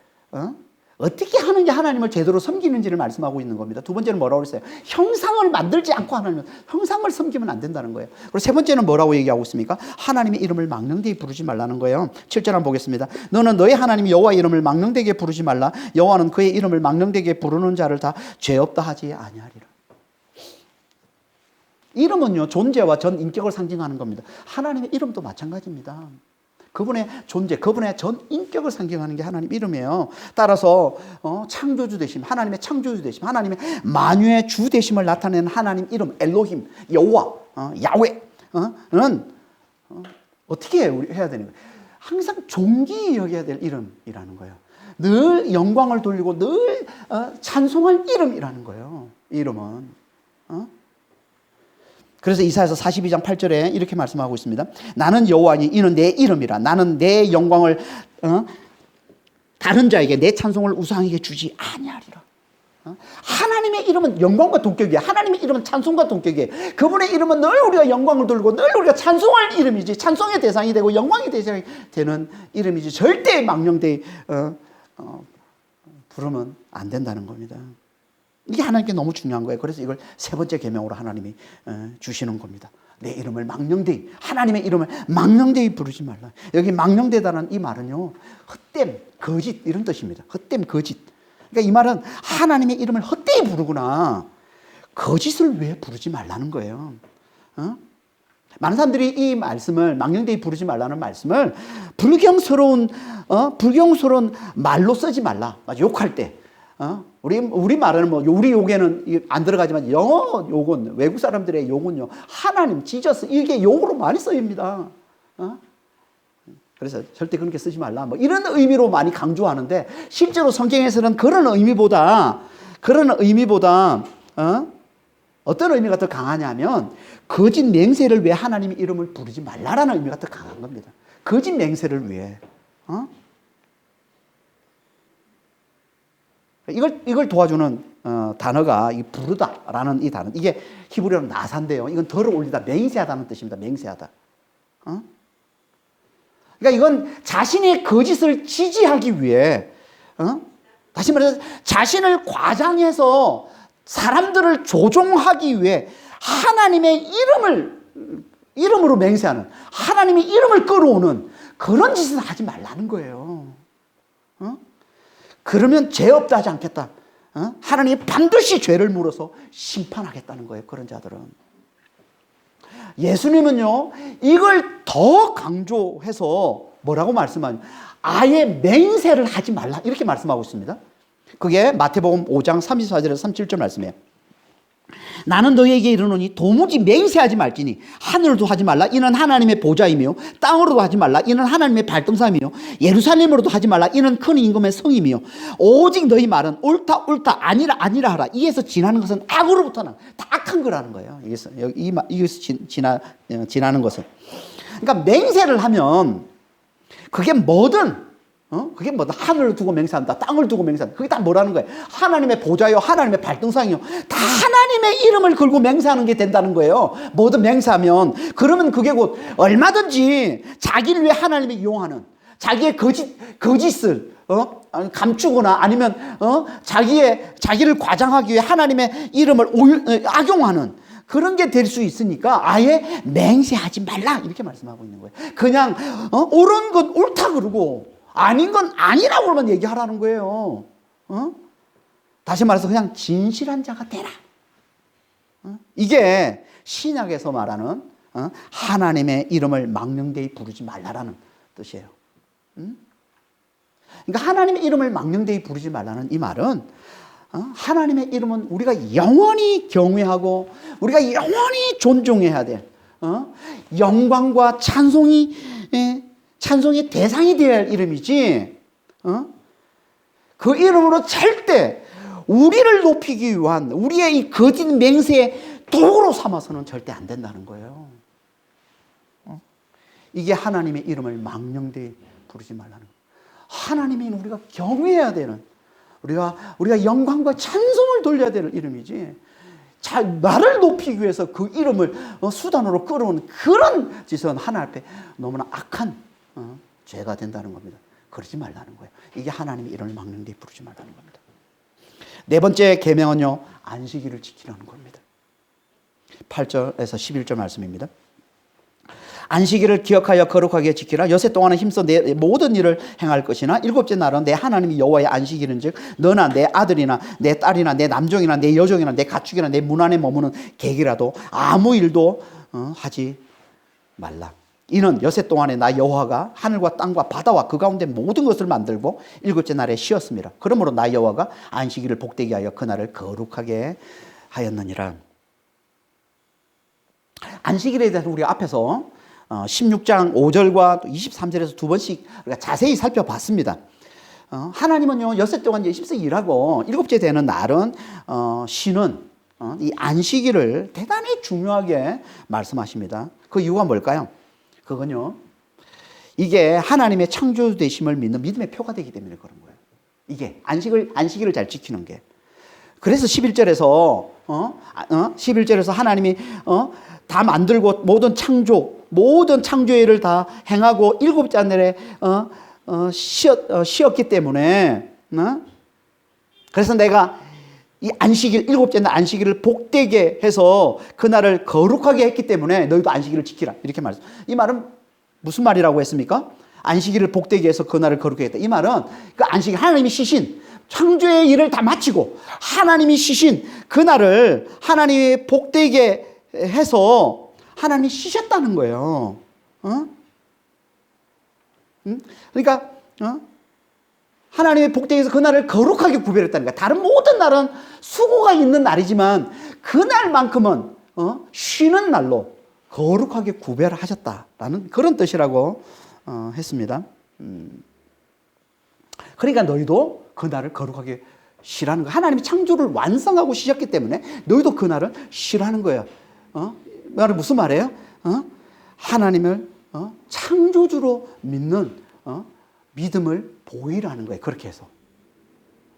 A: 어떻게 하는지 하나님을 제대로 섬기는지를 말씀하고 있는 겁니다. 두 번째는 뭐라고 그랬어요? 형상을 만들지 않고 하나님을, 형상을 섬기면 안 된다는 거예요. 그리고 세 번째는 뭐라고 얘기하고 있습니까? 하나님의 이름을 망령되이 부르지 말라는 거예요. 7절 한번 보겠습니다. 너는 너의 하나님 여호와 이름을 망령되게 부르지 말라. 여호와는 그의 이름을 망령되게 부르는 자를 다 죄 없다 하지 아니하리라. 이름은요, 존재와 전 인격을 상징하는 겁니다. 하나님의 이름도 마찬가지입니다. 그분의 존재, 그분의 전 인격을 상징하는 게 하나님 이름이에요. 따라서 창조주 되심, 하나님의 창조주 되심, 하나님의 만유의 주 되심을 나타내는 하나님 이름, 엘로힘, 여호와, 야훼는 어떻게 해야 되는 거예요? 항상 존귀히 여겨야 될 이름이라는 거예요. 늘 영광을 돌리고 늘 찬송할 이름이라는 거예요. 이름은. 그래서 이사야서 42장 8절에 이렇게 말씀하고 있습니다. 나는 여호와니 이는 내 이름이라. 나는 내 영광을 다른 자에게 내 찬송을 우상에게 주지 아니하리라. 하나님의 이름은 영광과 동격이에요. 하나님의 이름은 찬송과 동격이에요. 그분의 이름은 늘 우리가 영광을 돌리고 늘 우리가 찬송할 이름이지, 찬송의 대상이 되고 영광의 대상이 되는 이름이지, 절대 망령되이 부르면 안 된다는 겁니다. 이게 하나님께 너무 중요한 거예요. 그래서 이걸 세 번째 계명으로 하나님이 주시는 겁니다. 내 이름을 망령되이, 하나님의 이름을 망령되이 부르지 말라. 여기 망령되다는 이 말은요, 헛됨, 거짓 이런 뜻입니다. 헛됨, 거짓. 그러니까 이 말은 하나님의 이름을 헛되이 부르구나, 거짓을 왜 부르지 말라는 거예요. 많은 사람들이 이 말씀을, 망령되이 부르지 말라는 말씀을 불경스러운 말로 쓰지 말라. 욕할 때. 우리 말은 우리 욕에는 안 들어가지만 영어 욕은, 외국 사람들의 욕은요, 하나님, 지저스, 이게 욕으로 많이 쓰입니다. 그래서 절대 그렇게 쓰지 말라. 이런 의미로 많이 강조하는데, 실제로 성경에서는 그런 의미보다, 어떤 의미가 더 강하냐면, 거짓 맹세를 위해 하나님의 이름을 부르지 말라라는 의미가 더 강한 겁니다. 거짓 맹세를 위해. 이걸 도와주는 단어가 이 부르다라는 이 단어. 이게 히브리어로 나사인데요. 이건 덜어 올리다, 맹세하다는 뜻입니다. 맹세하다. 그러니까 이건 자신의 거짓을 지지하기 위해, 다시 말해서 자신을 과장해서 사람들을 조종하기 위해 하나님의 이름으로 맹세하는, 하나님의 이름을 끌어오는 그런 짓을 하지 말라는 거예요. 그러면 죄 없다 하지 않겠다. 하나님이 반드시 죄를 물어서 심판하겠다는 거예요. 그런 자들은. 예수님은요, 이걸 더 강조해서 뭐라고 말씀하냐? 아예 맹세를 하지 말라. 이렇게 말씀하고 있습니다. 그게 마태복음 5장 34절에서 37절 말씀이에요. 나는 너희에게 이르노니 도무지 맹세하지 말지니 하늘로도 하지 말라 이는 하나님의 보좌이며 땅으로도 하지 말라 이는 하나님의 발등삼이며 예루살렘으로도 하지 말라 이는 큰 임금의 성이며 오직 너희 말은 옳다 옳다 아니라 아니라 하라. 이에서 지나는 것은 악으로부터 난 다 악한 거라는 거예요. 이것서 지나는 것은. 그러니까 맹세를 하면 그게 뭐든 하늘을 두고 맹세한다, 땅을 두고 맹세한다. 그게 다 뭐라는 거예요? 하나님의 보좌요, 하나님의 발등상이요. 다 하나님의 이름을 걸고 맹세하는 게 된다는 거예요. 뭐든 맹세하면. 그러면 그게 곧 얼마든지 자기를 위해 하나님을 이용하는, 자기의 거짓을, 감추거나 아니면, 자기를 과장하기 위해 하나님의 이름을 악용하는 그런 게 될 수 있으니까 아예 맹세하지 말라. 이렇게 말씀하고 있는 거예요. 그냥, 옳은 건 옳다 그러고, 아닌 건 아니라고만 얘기하라는 거예요. 다시 말해서 그냥 진실한 자가 되라. 이게 신약에서 말하는 하나님의 이름을 망령되이 부르지 말라라는 뜻이에요. 그러니까 하나님의 이름을 망령되이 부르지 말라는 이 말은 하나님의 이름은 우리가 영원히 경외하고 우리가 영원히 존중해야 될 영광과 찬송의 대상이 되어야 할 이름이지, 그 이름으로 절대 우리를 높이기 위한 우리의 이 거짓 맹세의 도구로 삼아서는 절대 안 된다는 거예요. 이게 하나님의 이름을 망령되이 부르지 말라는 거예요. 하나님이 우리가 경외해야 되는, 우리가 영광과 찬송을 돌려야 되는 이름이지, 나를 높이기 위해서 그 이름을 수단으로 끌어오는 그런 짓은 하나님 앞에 너무나 악한 죄가 된다는 겁니다. 그러지 말라는 거예요. 이게 하나님의 이름을 망령되이 부르지 말라는 겁니다. 네 번째 계명은요, 안식일을 지키라는 겁니다. 8절에서 11절 말씀입니다. 안식일을 기억하여 거룩하게 지키라. 여세 동안은 힘써 내 모든 일을 행할 것이나 일곱째 날은 내 하나님이 여호와의 안식일인즉 너나 내 아들이나 내 딸이나 내 남종이나 내 여종이나 내 가축이나 내 문 안에 머무는 객이라도 아무 일도 하지 말라. 이는 여세 동안에 나 여호와가 하늘과 땅과 바다와 그 가운데 모든 것을 만들고 일곱째 날에 쉬었습니다. 그러므로 나 여호와가 안식일을 복되게 하여 그날을 거룩하게 하였느니라. 안식일에 대해서 우리가 앞에서 16장 5절과 23절에서 두 번씩 우리가 자세히 살펴봤습니다. 하나님은요, 여세 동안 힘써 일하고 일곱째 되는 날은 쉬는 이 안식일을 대단히 중요하게 말씀하십니다. 그 이유가 뭘까요? 그건요, 이게 하나님의 창조되심을 믿는 믿음의 표가 되기 때문에 그런 거예요. 이게 안식일을 잘 지키는 게. 그래서 11절에서 11절에서 하나님이 다 만들고 모든 창조의 일을 다 행하고 일곱째 날에 쉬었기 때문에, 그래서 내가 이 안식일, 일곱째 날 안식일을 복되게 해서 그날을 거룩하게 했기 때문에 너희도 안식일을 지키라. 이렇게 말했어요. 이 말은 무슨 말이라고 했습니까? 안식일을 복되게 해서 그날을 거룩하게 했다. 이 말은 그 안식일, 하나님이 쉬신 창조의 일을 다 마치고 하나님이 쉬신 그날을 하나님이 복되게 해서 하나님이 쉬셨다는 거예요. 그러니까 하나님의 복되게 해서 그날을 거룩하게 구별했다는 거야. 다른 모든 날은 수고가 있는 날이지만 그날만큼은 쉬는 날로 거룩하게 구별하셨다라는 그런 뜻이라고 했습니다. 그러니까 너희도 그날을 거룩하게 쉬라는 거야. 하나님이 창조를 완성하고 쉬셨기 때문에 너희도 그날을 쉬라는 거예요. 말은 무슨 말이에요? 하나님을 창조주로 믿는 믿음을 보이라는 거예요. 그렇게 해서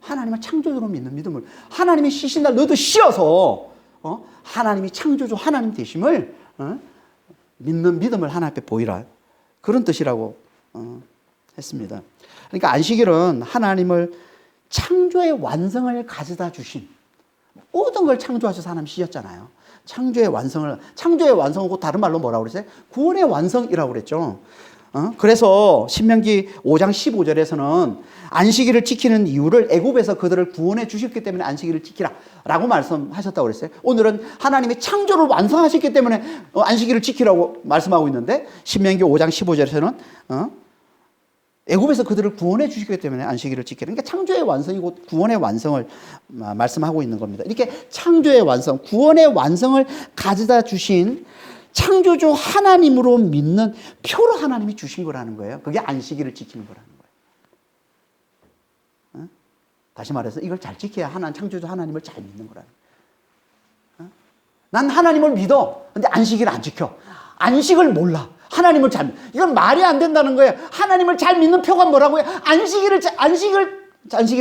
A: 하나님을 창조주로 믿는 믿음을, 하나님이 쉬신 날 너희도 쉬어서 하나님이 창조주 하나님 되심을 믿는 믿음을 하나님 앞에 보이라, 그런 뜻이라고 했습니다. 그러니까 안식일은 하나님을 창조의 완성을 가져다 주신, 모든 걸 창조하셔서 하나님 쉬셨잖아요. 창조의 완성하고 다른 말로 뭐라고 그랬어요? 구원의 완성이라고 그랬죠. 그래서 신명기 5장 15절에서는 안식일을 지키는 이유를 애굽에서 그들을 구원해 주셨기 때문에 안식일을 지키라라고 말씀하셨다고 그랬어요. 오늘은 하나님이 창조를 완성하셨기 때문에 안식일을 지키라고 말씀하고 있는데 신명기 5장 15절에서는 애굽에서 그들을 구원해 주셨기 때문에 안식일을 지키라. 그러니까 창조의 완성이고 구원의 완성을 말씀하고 있는 겁니다. 이렇게 창조의 완성, 구원의 완성을 가져다 주신 창조주 하나님으로 믿는 표로 하나님이 주신 거라는 거예요. 그게 안식일을 지키는 거라는 거예요. 다시 말해서 이걸 잘 지켜야 창조주 하나님을 잘 믿는 거라는 거예요. 난 하나님을 믿어. 근데 안식일을 안 지켜. 안식을 몰라. 하나님을 잘 믿어. 이건 말이 안 된다는 거예요. 하나님을 잘 믿는 표가 뭐라고요? 안식일을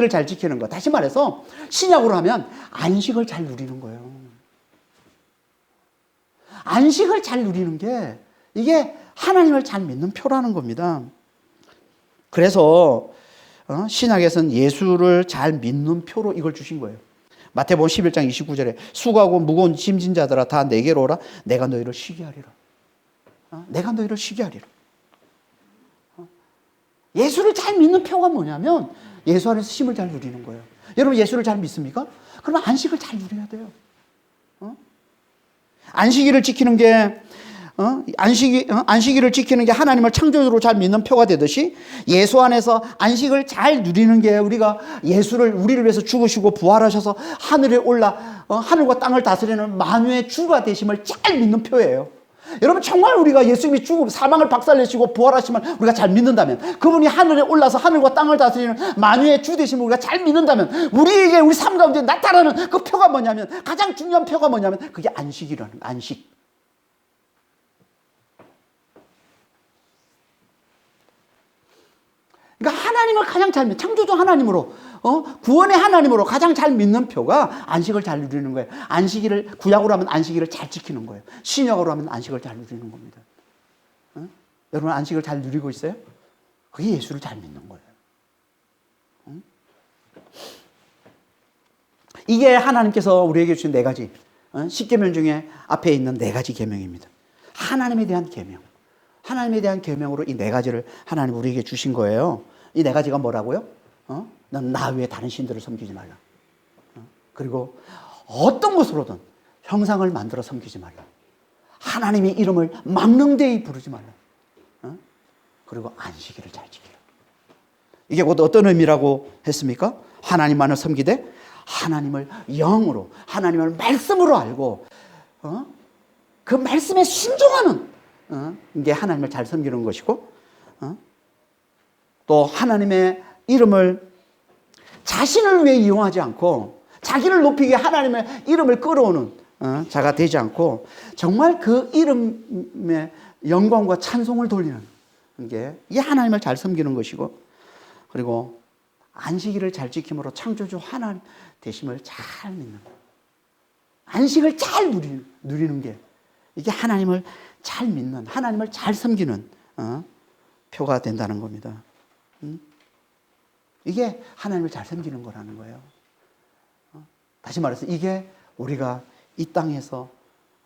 A: 잘 지키는 거. 다시 말해서 신약으로 하면 안식을 잘 누리는 거예요. 안식을 잘 누리는 게 이게 하나님을 잘 믿는 표라는 겁니다. 그래서 신약에서는 예수를 잘 믿는 표로 이걸 주신 거예요. 마태복음 11장 29절에 수고하고 무거운 짐진 자들아 다 내게로 오라. 내가 너희를 쉬게 하리라. 내가 너희를 쉬게 하리라. 예수를 잘 믿는 표가 뭐냐면 예수 안에서 쉼을 잘 누리는 거예요. 여러분 예수를 잘 믿습니까? 그러면 안식을 잘 누려야 돼요. 안식일을 지키는 게 안식일을 지키는 게 하나님을 창조주로 잘 믿는 표가 되듯이 예수 안에서 안식을 잘 누리는 게 우리가 예수를 우리를 위해서 죽으시고 부활하셔서 하늘에 올라 하늘과 땅을 다스리는 만유의 주가 되심을 잘 믿는 표예요. 여러분 정말 우리가 예수님이 죽음 사망을 박살내시고 부활하시면 우리가 잘 믿는다면, 그분이 하늘에 올라서 하늘과 땅을 다스리는 만유의 주 되심을 우리가 잘 믿는다면, 우리에게 우리 삶 가운데 나타나는 그 표가 뭐냐면, 가장 중요한 표가 뭐냐면 그게 안식이라는 거예요. 안식. 그러니까 하나님을 가장 잘 믿는, 창조주 하나님으로 구원의 하나님으로 가장 잘 믿는 표가 안식을 잘 누리는 거예요. 안식일을, 구약으로 하면 안식일을 잘 지키는 거예요. 신약으로 하면 안식을 잘 누리는 겁니다. 여러분 안식을 잘 누리고 있어요? 그게 예수를 잘 믿는 거예요. 이게 하나님께서 우리에게 주신 네 가지 십계명 중에 앞에 있는 네 가지 계명입니다. 하나님에 대한 계명. 하나님에 대한 계명으로 이 네 가지를 하나님 우리에게 주신 거예요. 이 네 가지가 뭐라고요? 넌 나 외에 다른 신들을 섬기지 말라. 그리고 어떤 것으로든 형상을 만들어 섬기지 말라. 하나님의 이름을 망령되이 부르지 말라. 그리고 안식일을 잘 지키라. 이게 곧 어떤 의미라고 했습니까? 하나님만을 섬기되 하나님을 영으로, 하나님을 말씀으로 알고 그 말씀에 순종하는 이게 하나님을 잘 섬기는 것이고, 또 하나님의 이름을 자신을 위해 이용하지 않고 자기를 높이기 위해 하나님의 이름을 끌어오는 자가 되지 않고 정말 그 이름의 영광과 찬송을 돌리는 게 이게 하나님을 잘 섬기는 것이고, 그리고 안식일을 잘 지킴으로 창조주 하나님 되심을 잘 믿는 것. 안식을 잘 누리는 게 이게 하나님을 잘 믿는, 하나님을 잘 섬기는 표가 된다는 겁니다. 이게 하나님을 잘 섬기는 거라는 거예요. 다시 말해서 이게 우리가 이 땅에서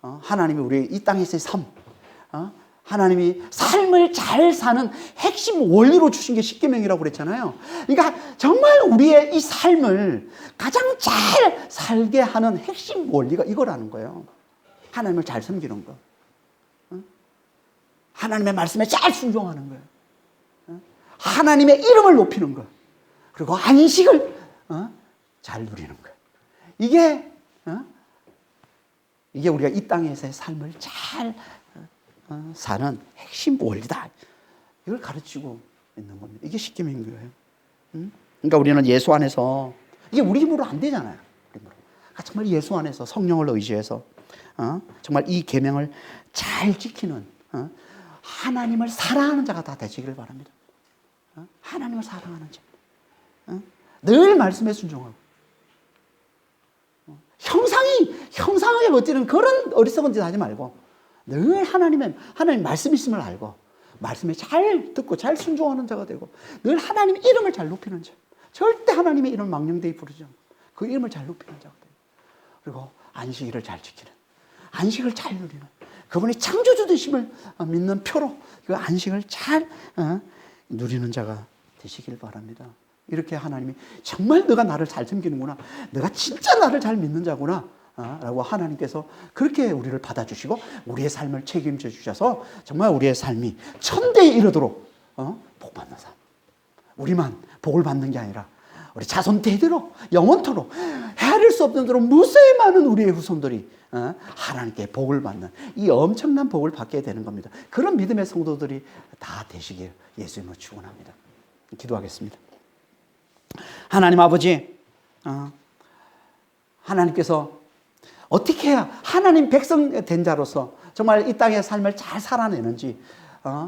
A: 하나님이 우리 이 땅에서의 삶, 하나님이 삶을 잘 사는 핵심 원리로 주신 게 십계명이라고 그랬잖아요. 그러니까 정말 우리의 이 삶을 가장 잘 살게 하는 핵심 원리가 이거라는 거예요. 하나님을 잘 섬기는 거. 하나님의 말씀에 잘 순종하는 거예요. 하나님의 이름을 높이는 거. 그리고 안식을 잘 누리는 거예요. 이게 우리가 이 땅에서의 삶을 잘 사는 핵심 원리다. 이걸 가르치고 있는 겁니다. 이게 십계명인 거예요. 그러니까 우리는 예수 안에서, 이게 우리 힘으로 안 되잖아요. 그러니까 정말 예수 안에서 성령을 의지해서 정말 이 계명을 잘 지키는 하나님을 사랑하는 자가 다 되시기를 바랍니다. 하나님을 사랑하는 자. 늘 말씀에 순종하고 형상하게 버티는 그런 어리석은 짓 하지 말고 늘 하나님 말씀 있음을 알고 말씀에 잘 듣고 잘 순종하는 자가 되고 늘 하나님의 이름을 잘 높이는 자. 절대 하나님의 이름을 망령되이 부르지 않고 그 이름을 잘 높이는 자가 되고, 그리고 안식일을 잘 지키는, 안식을 잘 누리는, 그분이 창조주 되심을 믿는 표로 그 안식을 잘 누리는 자가 되시길 바랍니다. 이렇게 하나님이 정말 너가 나를 잘 섬기는구나, 너가 진짜 나를 잘 믿는 자구나 라고 하나님께서 그렇게 우리를 받아주시고 우리의 삶을 책임져 주셔서 정말 우리의 삶이 천대에 이르도록 복받는 삶, 우리만 복을 받는 게 아니라 우리 자손 대대로 영원토록 헤아릴 수 없는 대로 무수히 많은 우리의 후손들이 하나님께 복을 받는 이 엄청난 복을 받게 되는 겁니다. 그런 믿음의 성도들이 다 되시길 예수님으로 축원합니다. 기도하겠습니다. 하나님 아버지, 하나님께서 어떻게 해야 하나님 백성 된 자로서 정말 이 땅의 삶을 잘 살아내는지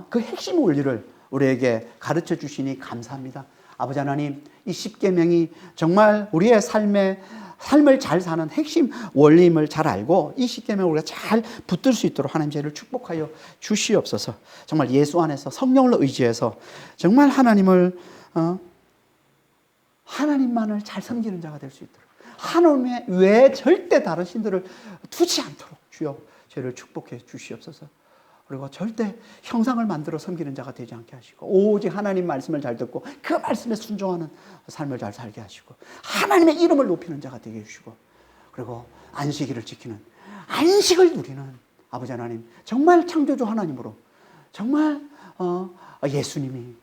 A: 그 핵심 원리를 우리에게 가르쳐 주시니 감사합니다. 아버지 하나님, 이 십계명이 정말 우리의 삶을 잘 사는 핵심 원리임을 잘 알고 이 십계명을 우리가 잘 붙들 수 있도록 하나님 저희를 축복하여 주시옵소서. 정말 예수 안에서 성령을 의지해서 정말 하나님만을 잘 섬기는 자가 될 수 있도록, 하나님 외에 절대 다른 신들을 두지 않도록 주여 저희를 축복해 주시옵소서. 그리고 절대 형상을 만들어 섬기는 자가 되지 않게 하시고 오직 하나님 말씀을 잘 듣고 그 말씀에 순종하는 삶을 잘 살게 하시고 하나님의 이름을 높이는 자가 되게 해주시고, 그리고 안식일을 지키는, 안식을 누리는 아버지 하나님, 정말 창조주 하나님으로 정말 예수님이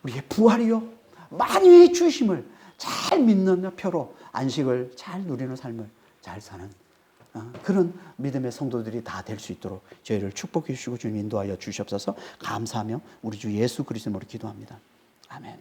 A: 우리의 부활이요 만유의 주심을 잘 믿는 표로 안식을 잘 누리는 삶을 잘 사는 그런 믿음의 성도들이 다 될 수 있도록 저희를 축복해 주시고 주님 인도하여 주시옵소서. 감사하며 우리 주 예수 그리스도로 기도합니다. 아멘.